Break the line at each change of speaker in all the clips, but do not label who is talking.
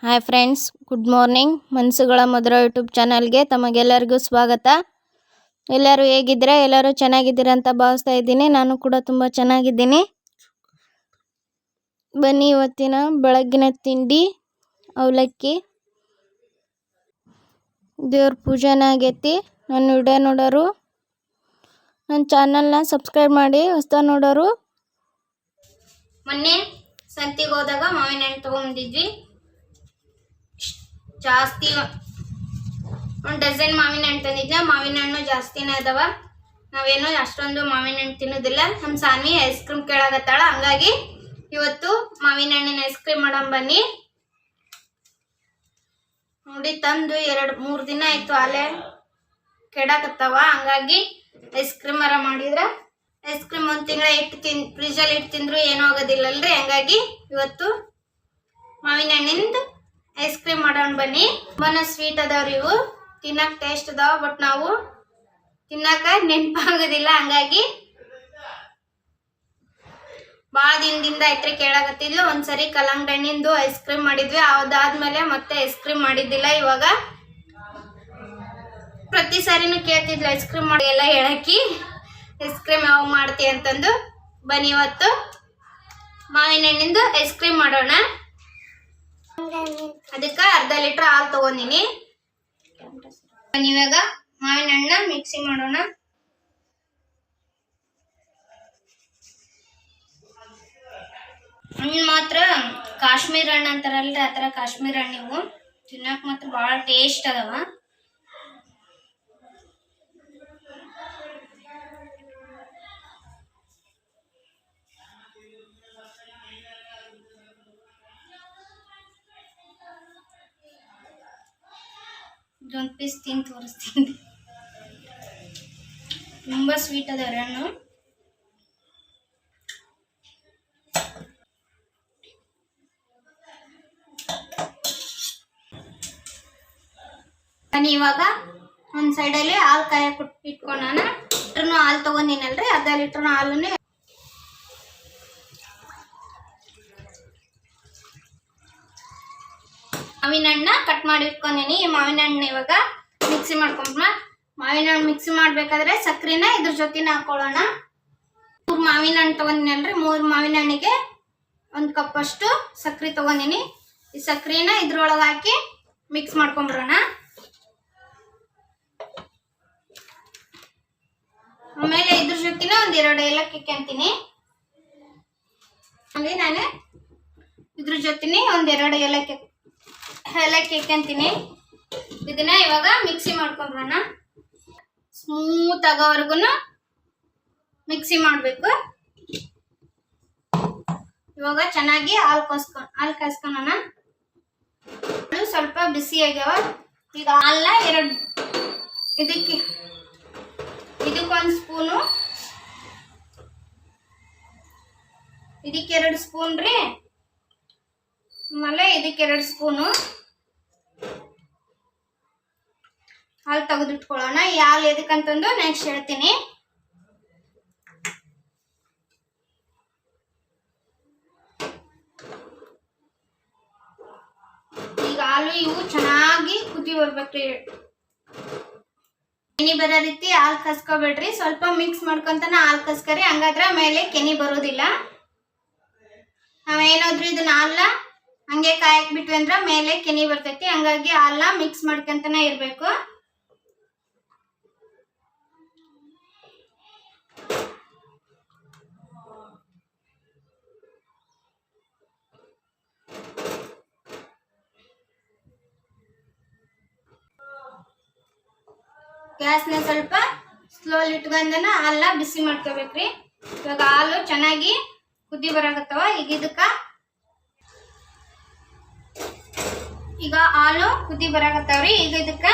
Hi friends, good morning. ಮನಸ್ಸುಗಳ ಮಧುರ YouTube ಚಾನಲ್ಗೆ ತಮಗೆಲ್ಲರಿಗೂ ಸ್ವಾಗತ. ಎಲ್ಲರೂ ಹೇಗಿದ್ದೀರಾ? ಎಲ್ಲರೂ ಚೆನ್ನಾಗಿದ್ದೀರಾ ಅಂತ ಭಾವಿಸ್ತಾ ಇದ್ದೀನಿ. ನಾನು ಕೂಡ ತುಂಬ ಚೆನ್ನಾಗಿದ್ದೀನಿ. ಬನ್ನಿ, ಇವತ್ತಿನ ಬೆಳಗ್ಗಿನ ತಿಂಡಿ ಅವಲಕ್ಕಿ. ದೇವ್ರ ಪೂಜೆನ ಆಗೈತಿ. ನನ್ನ ವಿಡಿಯೋ ನೋಡೋರು ನನ್ನ ಚಾನಲ್ನ ಸಬ್ಸ್ಕ್ರೈಬ್ ಮಾಡಿ. ಹೊಸ ನೋಡೋರು
ಮೊನ್ನೆ ಸಂತಿಗೆ ಹೋದಾಗ ಮಾವಿನ ಹಣ್ಣು ತೊಗೊಂಡಿದ್ವಿ. ಜಾಸ್ತಿ ಒಂದು ಡಜನ್ ಮಾವಿನ ಹಣ್ಣು ತಂದಿದ್ದೆ. ಮಾವಿನ ಹಣ್ಣು ಜಾಸ್ತಿನೇ ಅದಾವ. ನಾವೇನು ಅಷ್ಟೊಂದು ಮಾವಿನ ಹಣ್ಣು ತಿನ್ನೋದಿಲ್ಲ. ನಮ್ಮ ಸಾನ್ವಿ ಐಸ್ ಕ್ರೀಮ್ ಕೇಳಾಗತ್ತಾಳ. ಹಂಗಾಗಿ ಇವತ್ತು ಮಾವಿನ ಹಣ್ಣಿನ ಐಸ್ ಕ್ರೀಮ್ ಮಾಡೋಣ ಬನ್ನಿ. ನೋಡಿ, ತಂದು 2-3 ದಿನ ಆಯ್ತು. ಅಲ್ಲೇ ಕೆಡಾಕತ್ತಾವ. ಹಂಗಾಗಿ ಐಸ್ ಕ್ರೀಮ್ ಮಾಡಿದ್ರೆ ಐಸ್ ಕ್ರೀಮ್ 1 ತಿಂಗಳ ಫ್ರಿಜ್ಜಲ್ಲಿ ಇಟ್ಟು ತಿಂದ್ರು ಏನೂ ಆಗೋದಿಲ್ಲಲ್ರಿ. ಹಂಗಾಗಿ ಇವತ್ತು ಮಾವಿನ ಹಣ್ಣಿಂದ ಐಸ್ ಕ್ರೀಮ್ ಮಾಡೋಣ ಬನ್ನಿ. ತುಂಬಾನೇ ಸ್ವೀಟ್ ಅದಾವ್ರಿ ಇವು. ತಿನ್ನಕ್ಕೆ ಟೇಸ್ಟ್ ಅದಾವ, ಬಟ್ ನಾವು ತಿನ್ನಕ ನೆನಪಾಗೋದಿಲ್ಲ. ಹಂಗಾಗಿ ಭಾಳ ದಿನದಿಂದ ಐತ್ರಿ ಕೇಳಾಕತ್ತಿದ್ಲು. ಒಂದ್ಸರಿ ಕಲ್ಲಂಗಡಿ ಹಣ್ಣಿಂದು ಐಸ್ ಕ್ರೀಮ್ ಮಾಡಿದ್ವಿ. ಅದಾದ್ಮೇಲೆ ಮತ್ತೆ ಐಸ್ ಕ್ರೀಮ್ ಮಾಡಿದ್ದಿಲ್ಲ. ಇವಾಗ ಪ್ರತಿ ಸಾರಿನೂ ಕೇಳ್ತಿದ್ಲು ಐಸ್ ಕ್ರೀಮ್ ಮಾಡಿ ಎಲ್ಲ ಹೇಳಕ್ಕಿ, ಐಸ್ ಕ್ರೀಮ್ ಯಾವಾಗ ಮಾಡ್ತಿ ಅಂತಂದು. ಬನ್ನಿ, ಇವತ್ತು ಮಾವಿನ ಹಣ್ಣಿಂದು ಐಸ್ ಕ್ರೀಮ್ ಮಾಡೋಣ. ಅದಕ್ಕೆ ಅರ್ಧ ಲೀಟರ್ ಹಾಲು ತಗೊಂಡಿನಿ. ಇವಾಗ ಮಾವಿನ ಹಣ್ಣ ಮಿಕ್ಸಿ ಮಾಡೋಣ. ಹಣ್ಣು ಮಾತ್ರ ಕಾಶ್ಮೀರ ಹಣ್ಣು ಅಂತಾರಲ್ರಿ, ಆ ಥರ ಕಾಶ್ಮೀರ ಹಣ್ಣಿವು. ತಿನ್ನಕ್ಕೆ ಮಾತ್ರ ಭಾಳ ಟೇಸ್ಟ್ ಅದಾವ. ಇದೊಂದು ಪೀಸ್ ತಿಂದು ತೋರಿಸ್ತೀನಿ. ತುಂಬ ಸ್ವೀಟ್ ಅದ ಹಣ್ಣು. ನಾನು ಇವಾಗ ಒಂದು ಸೈಡಲ್ಲಿ ಹಾಲು ಕಾಯಕ್ಕೆ ಇಟ್ಕೊಂಡಾನ. ಹಾಲು ತಗೊಂಡಿನಲ್ರಿ, ಅರ್ಧ ಲೀಟರ್ನ ಹಾಲನ್ನೇ ಮಾವಿನ ಹಣ್ಣ ಕಟ್ ಮಾಡಿ ಇಟ್ಕೊಂಡೀನಿ. ಈ ಮಾವಿನ ಹಣ್ಣು ಇವಾಗ ಮಿಕ್ಸಿ ಮಾಡ್ಕೊಂಬ. ಮಾವಿನ ಹಣ್ಣು ಮಿಕ್ಸಿ ಮಾಡ್ಬೇಕಾದ್ರೆ ಸಕ್ಕರೆನ ಇದ್ರ ಜೊತೆನ ಹಾಕೊಳ್ಳೋಣ. 3 ಮಾವಿನ ಹಣ್ಣು ತಗೊಂಡಿನಲ್ರಿ, 3 ಮಾವಿನ ಹಣ್ಣಿಗೆ 1 ಕಪ್ ಅಷ್ಟು ಸಕ್ಕರೆ ತಗೊಂಡಿನಿ. ಈ ಸಕ್ಕರೆನ ಇದ್ರೊಳಗೆ ಹಾಕಿ ಮಿಕ್ಸ್ ಮಾಡ್ಕೊಂಬರೋಣ. ಆಮೇಲೆ ಇದ್ರ ಜೊತೆನ 1-2 ಏಲಕ್ಕಿ ಹಾಕ್ಯಂತೀನಿ. ಅಲ್ಲಿ ನಾನು ಇದ್ರ ಜೊತೆನೆ 1-2 ಏಲಕ್ಕಿ ಹಾಕ್ಯಂತೀನಿ. ಇದನ್ನ ಇವಾಗ ಮಿಕ್ಸಿ ಮಾಡ್ಕೊಂಬರೋಣ. ಸ್ಮೂತ್ ಆಗೋವರೆಗೂ ಮಿಕ್ಸಿ ಮಾಡಬೇಕು. ಇವಾಗ ಚೆನ್ನಾಗಿ ಹಾಲು ಕಾಯಿಸ್ಕೊಳ್ಳೋಣ. ಸ್ವಲ್ಪ ಬಿಸಿ ಆಗ್ಯಾವ. ಈಗ ಹಾಲನ್ನ ಇದಕ್ಕೊಂದು ಸ್ಪೂನು, ಇದಕ್ಕೆ 2 ಸ್ಪೂನ್ ರೀ. ಆಮೇಲೆ ಇದಕ್ಕೆ 2 ಸ್ಪೂನು ಹಾಲು ತೆಗೆದಿಟ್ಕೊಳ್ಳೋಣ. ಈ ಹಾಲು ಎದಕ್ಕಂತಂದು ನೆಕ್ಸ್ಟ್ ಹೇಳ್ತೀನಿ. ಈಗ ಹಾಲು ಇವು ಚೆನ್ನಾಗಿ ಕುದಿ ಬರ್ಬೇಕ್ರಿ. ಕೆನಿ ಬರೋ ರೀತಿ ಹಾಲು ಕಸ್ಕೋಬೇಡ್ರಿ. ಸ್ವಲ್ಪ ಮಿಕ್ಸ್ ಮಾಡ್ಕೊಂತಾನ ಹಾಲು ಕಸ್ಕರಿ, ಹಂಗಾದ್ರೆ ಮೇಲೆ ಕೆನಿ ಬರೋದಿಲ್ಲ. ನಾವೇನಾದ್ರೂ ಇದನ್ನ ಹಾಲ ಹಂಗೆ ಕಾಯಕ್ ಬಿಟ್ವಿ ಅಂದ್ರ ಮೇಲೆ ಕೆನಿ ಬರ್ತೈತಿ. ಹಂಗಾಗಿ ಹಾಲನ್ನ ಮಿಕ್ಸ್ ಮಾಡ್ಕೊಂತಾನೆ ಇರ್ಬೇಕು. ಗ್ಯಾಸ್ನ ಸ್ವಲ್ಪ ಸ್ಲೋಲಿ ಇಟ್ಕೊಂಡನ ಹಾಲನ್ನ ಬಿಸಿ ಮಾಡ್ಕೋಬೇಕ್ರಿ. ಇವಾಗ ಹಾಲು ಚೆನ್ನಾಗಿ ಕುದಿ ಬರಾಕತ್ತವ. ಈಗ ಹಾಲು ಕುದಿ ಬರಾಕತ್ತಾವ್ರಿ. ಈಗ ಇದಕ್ಕ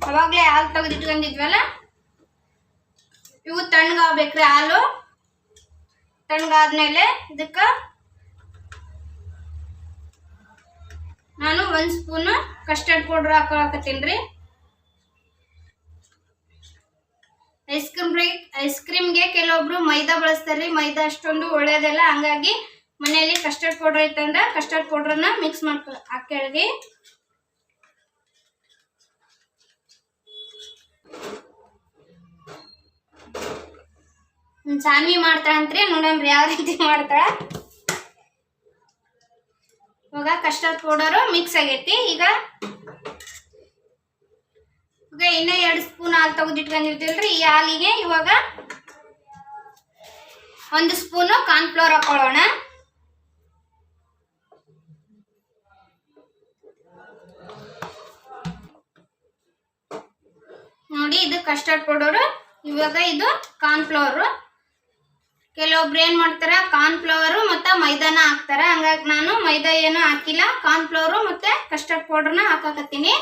ಅವಾಗ್ಲೇ ಹಾಲು ತೆಗೆದಿಟ್ಕೊಂಡಿದ್ವಲ್ಲ, ಇವು ತಣ್ಣಗಾಗ್ಬೇಕ್ರಿ. ಹಾಲು ತಣ್ಣಗಾದ್ಮೇಲೆ ಇದಕ್ಕ ನಾನು 1 ಸ್ಪೂನ್ ಕಸ್ಟರ್ಡ್ ಪೌಡರ್ ಹಾಕೊಳಕತ್ತೀನಿ. ಐಸ್ ಕ್ರೀಮ್ಗೆ ಕೆಲವೊಬ್ರು ಮೈದಾ ಬಳಸ್ತಾರ್ರಿ. ಮೈದಾ ಅಷ್ಟೊಂದು ಒಳ್ಳೇದಲ್ಲ. ಹಂಗಾಗಿ ಮನೆಯಲ್ಲಿ ಕಸ್ಟರ್ಡ್ ಪೌಡರ್ ಇತ್ತಂದ್ರೆ ಕಸ್ಟರ್ಡ್ ಪೌಡರ್ನ ಮಿಕ್ಸ್ ಹಾಕಿ ಸಾನ್ವಿ ಮಾಡ್ತಾಳಂತ್ರಿ, ನೋಡಮ್ರಿ ಯಾವ ರೀತಿ ಮಾಡ್ತಾಳ. ಇವಾಗ ಕಸ್ಟರ್ಡ್ ಪೌಡರು ಮಿಕ್ಸ್ ಆಗೈತಿ. ಈಗ ಇನ್ನ 2 ಸ್ಪೂನ್ ಹಾಲು ತೆಗೆದಿಟ್ಕೊಂಡಿರ್ತೀವಲ್ರಿ, ಈ ಹಾಲಿಗೆ ಇವಾಗ 1 ಸ್ಪೂನು ಕಾರ್ನ್ಫ್ಲವರ್ ಹಾಕೊಳ್ಳೋಣ. ನೋಡಿ, ಇದು ಕಸ್ಟರ್ಡ್ ಪೌಡರು, ಇವಾಗ ಇದು ಕಾರ್ನ್ಫ್ಲವರ್. ಕೆಲವೊಬ್ರು ಏನ್ ಮಾಡ್ತಾರ, ಕಾರ್ನ್ಫ್ಲವರ್ ಮತ್ತೆ ಮೈದಾನ ಹಾಕ್ತಾರ. ಹಂಗಾಗಿ ನಾನು ಮೈದಾ ಏನು ಹಾಕಿಲ್ಲ, ಕಾರ್ನ್ಫ್ಲವರ್ ಮತ್ತೆ ಕಸ್ಟರ್ಡ್ ಪೌಡರ್ನ ಹಾಕಕತ್ತೀನಿ.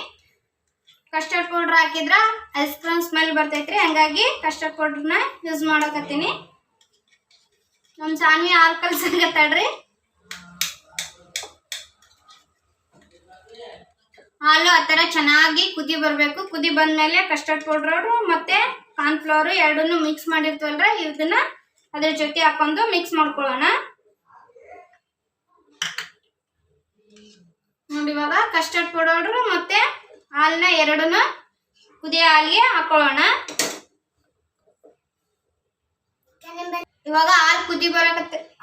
ಕಸ್ಟರ್ಡ್ ಪೌಡರ್ ಹಾಕಿದ್ರ ಐಸ್ ಕ್ರೀಮ್ ಸ್ಮೆಲ್ ಬರ್ತೈತ್ರಿ, ಹಂಗಾಗಿ ಕಸ್ಟರ್ಡ್ ಪೌಡರ್ನ ಯೂಸ್ ಮಾಡಕತ್ತೀನಿ. ನಮ್ಮ ಸಾನ್ವಿ ಹಾಲು ಕಲ್ಸಕತ್ತಾಳ್ರಿ. ಹಾಲು ಆ ಥರ ಚೆನ್ನಾಗಿ ಕುದಿ ಬರಬೇಕು. ಕುದಿ ಬಂದ್ಮೇಲೆ ಕಸ್ಟರ್ಡ್ ಪೌಡರ್ ಮತ್ತೆ ಕಾರ್ನ್ಫ್ಲವರ್ ಎರಡನ್ನೂ ಮಿಕ್ಸ್ ಮಾಡಿರ್ತೀವಲ್ರ, ಇದನ್ನ ಅದ್ರ ಜೊತೆ ಹಾಕೊಂಡು ಮಿಕ್ಸ್ ಮಾಡ್ಕೊಳ್ಳೋಣ. ನೋಡಿ, ಇವಾಗ ಕಸ್ಟರ್ಡ್ ಪೌಡರ್ ಮತ್ತೆ ಹಾಲನ್ನ ಎರಡನ್ನೂ ಕುದಿಯೋ ಹಾಲಿಗೆ ಹಾಕೊಳ್ಳೋಣ. ಇವಾಗ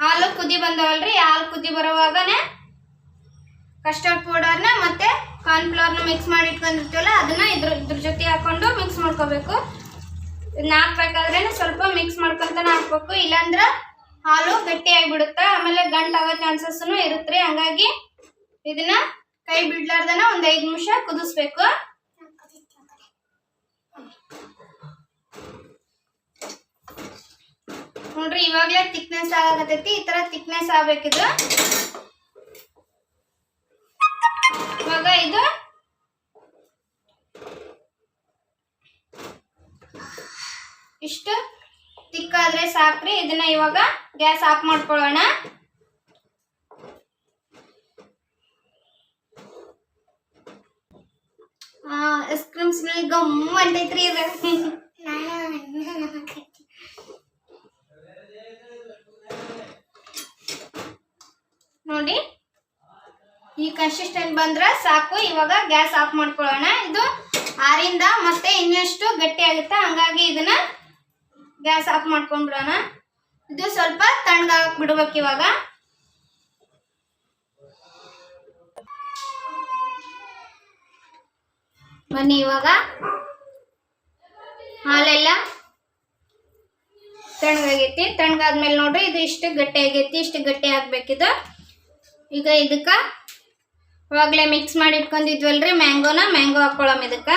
ಹಾಲು ಕುದಿ ಬಂದವಲ್ರಿ, ಹಾಲು ಕುದಿ ಬರುವಾಗನೇ ಕಸ್ಟರ್ಡ್ ಪೌಡರ್ನ ಮತ್ತೆ ಕಾರ್ನ್ಫ್ಲವರ್ನ ಮಿಕ್ಸ್ ಮಾಡಿ ಇಟ್ಕೊಂಡಿರ್ತೀವಲ್ಲ, ಅದನ್ನ ಇದ್ರ ಜೊತೆ ಹಾಕೊಂಡು ಮಿಕ್ಸ್ ಮಾಡ್ಕೋಬೇಕು. ಇದನ್ನ ಹಾಕ್ಬೇಕಾದ್ರೆ ಸ್ವಲ್ಪ ಮಿಕ್ಸ್ ಮಾಡ್ಕೊಂತಾನೆ ಹಾಕ್ಬೇಕು, ಇಲ್ಲಾಂದ್ರೆ ಹಾಲು ಗಟ್ಟಿ ಆಗಿಬಿಡುತ್ತೆ, ಆಮೇಲೆ ಗಂಟಾಗೋ ಚಾನ್ಸಸ್ ಇರುತ್ತೆ. ಹಂಗಾಗಿ ಇದನ್ನ ಕೈ ಬಿಡ್ಲಾರ್ದನ 5 ನಿಮಿಷ ಕುದಿಸ್ಬೇಕು. ನೋಡ್ರಿ, ಇವಾಗಲೇ ಥಿಕ್ನೆಸ್ ಆಗತೈತಿ. ಈ ತರ ಥಿಕ್ನೆಸ್ ಆಗ್ಬೇಕಿದು. ಇವಾಗ ಇದು ಇಷ್ಟು ತಿಕ್ಕಾದ್ರೆ ಸಾಕ್ರಿ. ಇದನ್ನ ಇವಾಗ ಗ್ಯಾಸ್ ಆಫ್ ಮಾಡ್ಕೊಳ್ಳೋಣ. ಐಸ್ ಕ್ರೀಮ್ ಸ್ಮೆಲ್ ಗಮ್ ಅಂತೈತ್ರಿ ಇದು. ನೋಡಿ, ಈ ಕನ್ಸಿಸ್ಟೆಂಟ್ ಬಂದ್ರೆ ಸಾಕು. ಇವಾಗ ಗ್ಯಾಸ್ ಆಫ್ ಮಾಡ್ಕೊಳ್ಳೋಣ. ಇದು ಆರಿಂದ ಮತ್ತೆ ಇನ್ನಷ್ಟು ಗಟ್ಟಿ ಆಗುತ್ತೆ, ಹಂಗಾಗಿ ಇದನ್ನ ಗ್ಯಾಸ್ ಆಫ್ ಮಾಡ್ಕೊಂಡ್ಬಿಡೋಣ. ಇದು ಸ್ವಲ್ಪ ತಣ್ಣಗಾಗಕ್ಕೆ ಬಿಡ್ಬೇಕು. ಇವಾಗ ಬನ್ನಿ, ಇವಾಗ ಹಾಲೆಲ್ಲ ತಣ್ಣಗಾಗೈತಿ. ತಣ್ಣಗಾದ್ಮೇಲೆ ನೋಡ್ರಿ, ಇದು ಇಷ್ಟು ಗಟ್ಟಿ ಆಗೈತಿ. ಇಷ್ಟು ಗಟ್ಟಿ ಆಗ್ಬೇಕಿದು. ಈಗ ಇದಕ್ಕ ಇವಾಗಲೇ ಮಿಕ್ಸ್ ಮಾಡಿ ಇಟ್ಕೊಂಡಿದ್ವಲ್ರಿ ಮ್ಯಾಂಗೋ ಹಾಕೊಳ್ಳೋಣ. ಇದಕ್ಕ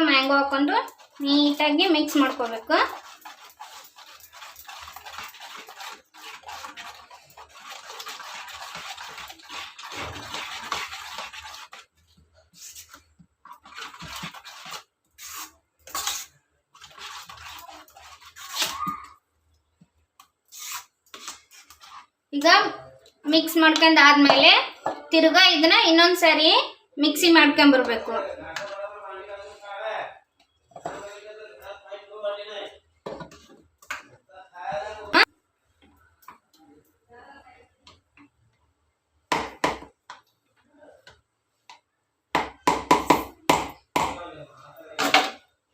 ಮ್ಯಾಂಗೋ ಹಾಕೊಂಡು ನೀಟಾಗಿ ಮಿಕ್ಸ್ ಮಾಡ್ಕೋಬೇಕು. ಈಗ ಮಿಕ್ಸ್ ಮಾಡ್ಕೊಂಡ್ ಆದ್ಮೇಲೆ ತಿರ್ಗಾ ಇದನ್ನ ಇನ್ನೊಂದ್ಸರಿ ಮಿಕ್ಸಿ ಮಾಡ್ಕೊಂಡ್ಬರ್ಬೇಕು.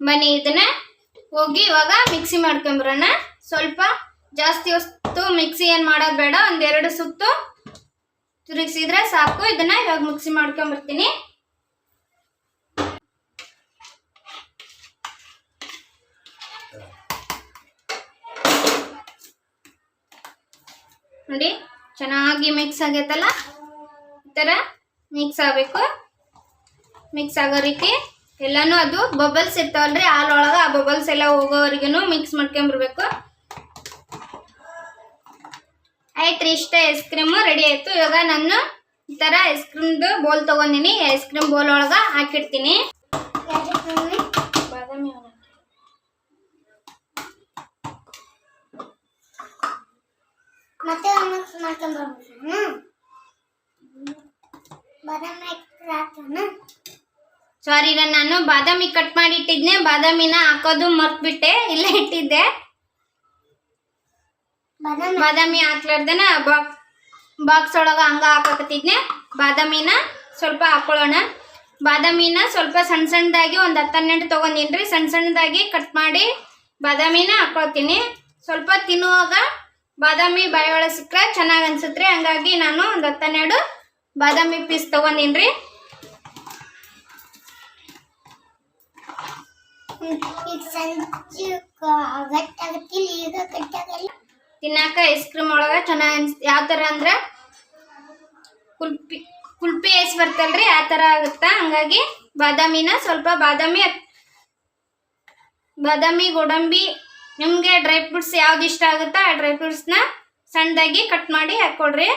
ಬನ್ನಿ, ಇದನ್ನ ಹೋಗಿ ಇವಾಗ ಮಿಕ್ಸಿ ಮಾಡ್ಕೊಂಬರೋಣ. ಸ್ವಲ್ಪ ಜಾಸ್ತಿ ಹೊತ್ತು ಮಿಕ್ಸಿ ಏನು ಮಾಡೋದು ಬೇಡ, 1-2 ಸುತ್ತು ತಿರುಗಿಸಿದ್ರೆ ಸಾಕು. ಇದನ್ನ ಇವಾಗ ಮಿಕ್ಸಿ ಮಾಡ್ಕೊಂಬರ್ತೀನಿ. ನೋಡಿ, ಚೆನ್ನಾಗಿ ಮಿಕ್ಸ್ ಆಗೈತಲ್ಲ, ಈ ಥರ ಮಿಕ್ಸ್ ಆಗಬೇಕು. ಮಿಕ್ಸ್ ಆಗೋ ರೀತಿ ಎಲ್ಲಾನು ಅದು ಬಬಲ್ಸ್ ಇರ್ತಾವಲ್ರಿ ಹಾಲೊಳಗೆ, ಆ ಬಬಲ್ಸ್ ಎಲ್ಲ ಹೋಗೋವರೆಗೂ ಮಿಕ್ಸ್ ಮಾಡ್ಕೊಂಬರ್ಬೇಕು. ಆಯ್ತು, ಇಷ್ಟ ಐಸ್ ಕ್ರೀಮು ರೆಡಿ ಆಯ್ತು. ಇವಾಗ ನಾನು ಈ ಥರ ಐಸ್ ಕ್ರೀಮ್ದು ಬೋಲ್ ತೊಗೊಂಡಿನಿ. ಐಸ್ ಕ್ರೀಮ್ ಬೋಲ್ ಒಳಗೆ ಹಾಕಿಡ್ತೀನಿ. ಬಾದಾಮಿ ಸಾರಿ, ನಾನು ಬಾದಾಮಿ ಕಟ್ ಮಾಡಿ ಇಟ್ಟಿದ್ನೆ. ಬಾದಾಮಿನ ಹಾಕೋದು ಮರ್ತ್ಬಿಟ್ಟೆ, ಇಲ್ಲೇ ಇಟ್ಟಿದ್ದೆ. ಬಾದಾಮಿ ಹಾಕ್ಲಾರ್ದನ ಬಾಕ್ಸ್ ಒಳಗೆ ಹಂಗೆ ಹಾಕಾಕತ್ತಿದ್ನೆ. ಬಾದಾಮಿನ ಸ್ವಲ್ಪ ಹಾಕೊಳ್ಳೋಣ. ಬಾದಾಮಿನ ಸ್ವಲ್ಪ ಸಣ್ಣ ಸಣ್ಣದಾಗಿ ಒಂದು 10-12 ತೊಗೊಂಡಿನ್ರಿ. ಸಣ್ಣ ಸಣ್ಣದಾಗಿ ಕಟ್ ಮಾಡಿ ಬಾದಾಮಿನ ಹಾಕೊಳ್ತೀನಿ. ಸ್ವಲ್ಪ ತಿನ್ನುವಾಗ ಬಾದಾಮಿ ಬಾಯಿಯೊಳಗೆ ಸಿಕ್ಕರೆ ಚೆನ್ನಾಗಿ ಅನ್ಸುತ್ತೆ. ಹಂಗಾಗಿ ನಾನು ಒಂದು 10-12 ಬಾದಾಮಿ ಪೀಸ್ ತೊಗೊಂಡಿನ್ರಿ. ತಿನ್ನಾಕ ಐಸ್ ಕ್ರೀಮ್ ಒಳಗೆ ಚೆನ್ನಾಗಿ ಅನ್ಸುತ್ತೆ. ಯಾವ ಥರ ಅಂದ್ರೆ ಕುಲ್ಪಿ ಐಸ್ ಬರ್ತಲ್ರಿ, ಆ ಥರ ಆಗುತ್ತಾ. ಹಂಗಾಗಿ ಬಾದಾಮಿನ ಸ್ವಲ್ಪ ಬಾದಾಮಿ ಗೋಡಂಬಿ ನಿಮಗೆ ಡ್ರೈ ಫ್ರೂಟ್ಸ್ ಯಾವ್ದು ಇಷ್ಟ ಆಗುತ್ತಾ ಆ ಡ್ರೈ ಫ್ರೂಟ್ಸ್ನ ಸಣ್ಣದಾಗಿ ಕಟ್ ಮಾಡಿ ಹಾಕ್ಕೊಡ್ರಿ.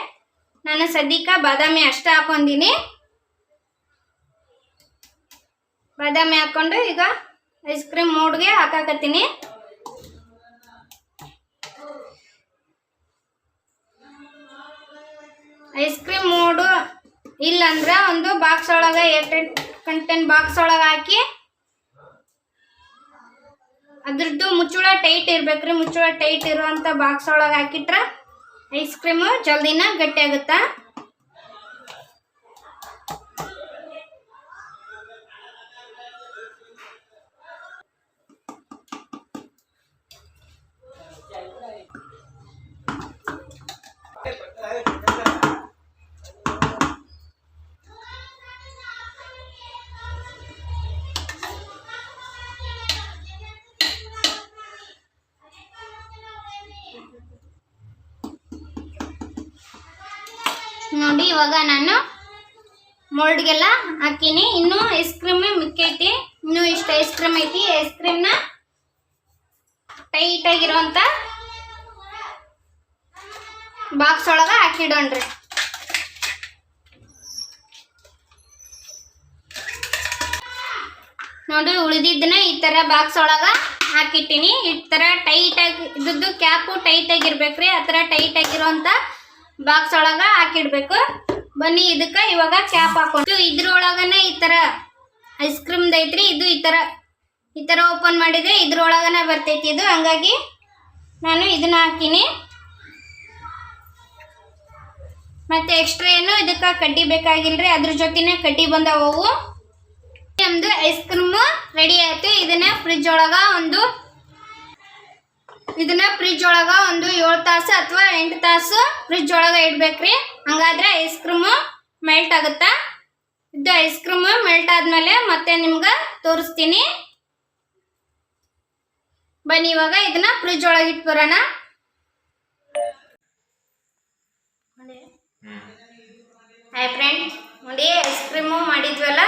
ನಾನು ಸದ್ಯಕ್ಕೆ ಬಾದಾಮಿ ಅಷ್ಟೇ ಹಾಕೊಂಡಿನಿ. ಬಾದಾಮಿ ಹಾಕ್ಕೊಂಡು ಈಗ ಐಸ್ ಕ್ರೀಮ್ ಮೋಡ್ಗೆ ಹಾಕಾಕತ್ತೀನಿ. ಐಸ್ ಕ್ರೀಮ್ ಮೋಡು ಇಲ್ಲಂದ್ರೆ ಒಂದು ಬಾಕ್ಸ್ ಒಳಗೆ ಕಂಟೆಂಟ್ ಬಾಕ್ಸ್ ಒಳಗೆ ಹಾಕಿ ಅದ್ರದ್ದು ಮುಚ್ಚಳ ಟೈಟ್ ಇರ್ಬೇಕ್ರಿ. ಮುಚ್ಚಳ ಟೈಟ್ ಇರುವಂಥ ಬಾಕ್ಸ್ ಒಳಗೆ ಹಾಕಿಟ್ರೆ ಐಸ್ ಕ್ರೀಮು ಜಲ್ದಿನ ಗಟ್ಟಿ ಆಗುತ್ತಾ. ನೋಡಿ ಇವಾಗ ನಾನು ಮೋಲ್ಡ್ಗೆಲ್ಲ ಹಾಕಿನಿ. ಇನ್ನೂ ಐಸ್ ಕ್ರೀಮ್ ಮಿಕ್ಕೈತಿ. ಇನ್ನೂ ಇಷ್ಟು ಐಸ್ ಕ್ರೀಮ್ ಐತಿ. ಐಸ್ ಕ್ರೀಮ್ನ ಟೈಟ್ ಆಗಿರೋಂಥ ಬಾಕ್ಸ್ ಒಳಗೆ ಹಾಕಿಡೋಣ್ರಿ. ನೋಡಿ ಉಳಿದಿದ್ದನ್ನ ಈ ಥರ ಬಾಕ್ಸ್ ಒಳಗೆ ಹಾಕಿಟ್ಟಿನಿ. ಈ ಥರ ಟೈಟಾಗಿ ಇದ್ದದ್ದು ಕ್ಯಾಪು ಟೈಟ್ ಆಗಿರ್ಬೇಕ್ರಿ. ಆ ಥರ ಟೈಟ್ ಆಗಿರೋಂಥ ಬಾಕ್ಸ್ ಒಳಗೆ ಹಾಕಿಡ್ಬೇಕು. ಬನ್ನಿ ಇದಕ್ಕೆ ಇವಾಗ ಕ್ಯಾಪ್ ಹಾಕೊಂಡು ಇದ್ರೊಳಗನೆ ಈ ಥರ ಐಸ್ ಕ್ರೀಮ್ದು ಐತ್ರಿ. ಇದು ಈ ಥರ ಓಪನ್ ಮಾಡಿದರೆ ಇದ್ರೊಳಗನೆ ಬರ್ತೈತಿ ಇದು. ಹಂಗಾಗಿ ನಾನು ಇದನ್ನ ಹಾಕಿನಿ. ಮತ್ತು ಎಕ್ಸ್ಟ್ರಾ ಏನು ಇದಕ್ಕೆ ಕಡ್ಡಿ ಬೇಕಾಗಿಲ್ರಿ. ಅದ್ರ ಜೊತೆನೆ ಕಡ್ಡಿ ಬಂದವು. ನಮ್ಮದು ಐಸ್ ಕ್ರೀಮು ರೆಡಿ ಆಯಿತು. ಇದನ್ನ ಫ್ರಿಜ್ ಒಳಗೆ ಒಂದು 7 ತಾಸು ಅಥವಾ 8 ತಾಸು ಫ್ರಿಜ್ ಒಳಗೆ ಇಡ್ಬೇಕ್ರಿ. ಹಂಗಾದ್ರೆ ಐಸ್ ಕ್ರೀಮು ಮೆಲ್ಟ್ ಆಗುತ್ತಾ. ಇದು ಐಸ್ ಕ್ರೀಮು ಮೆಲ್ಟ್ ಆದ್ಮೇಲೆ ಮತ್ತೆ ನಿಮ್ಗೆ ತೋರಿಸ್ತೀನಿ. ಬನ್ನಿ ಇವಾಗ ಇದನ್ನ ಫ್ರಿಜ್ ಒಳಗೆ ಇಟ್ಟು ಬರೋಣ. ಹಾಯ್ ಫ್ರೆಂಡ್ಸ್, ನೋಡಿ ಐಸ್ ಕ್ರೀಮು ಮಾಡಿದ್ವಲ್ಲ.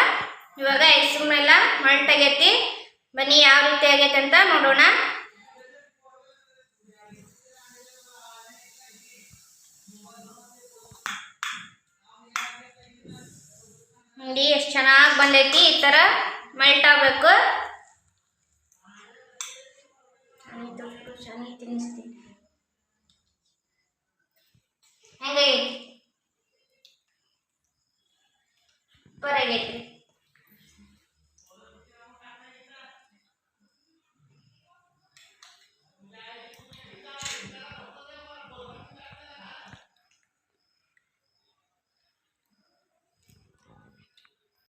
ಇವಾಗ ಐಸ್ ಕ್ರೀಮ್ ಎಲ್ಲ ಮೆಲ್ಟ್ ಆಗೈತಿ. ಬನ್ನಿ ಯಾವ ರೀತಿ ಆಗೈತೆ ಅಂತ ನೋಡೋಣ. ನೋಡಿ ಎಷ್ಟು ಚೆನ್ನಾಗಿ ಬಂದೈತಿ. ಈ ಥರ ಮೆಲ್ಟ್ ಆಗಬೇಕು. ತಿನ್ನಿಸ್ತೀನಿ ಹೆಂಗೈತಿ. ಸೂಪರ್ ಆಗೈತಿ.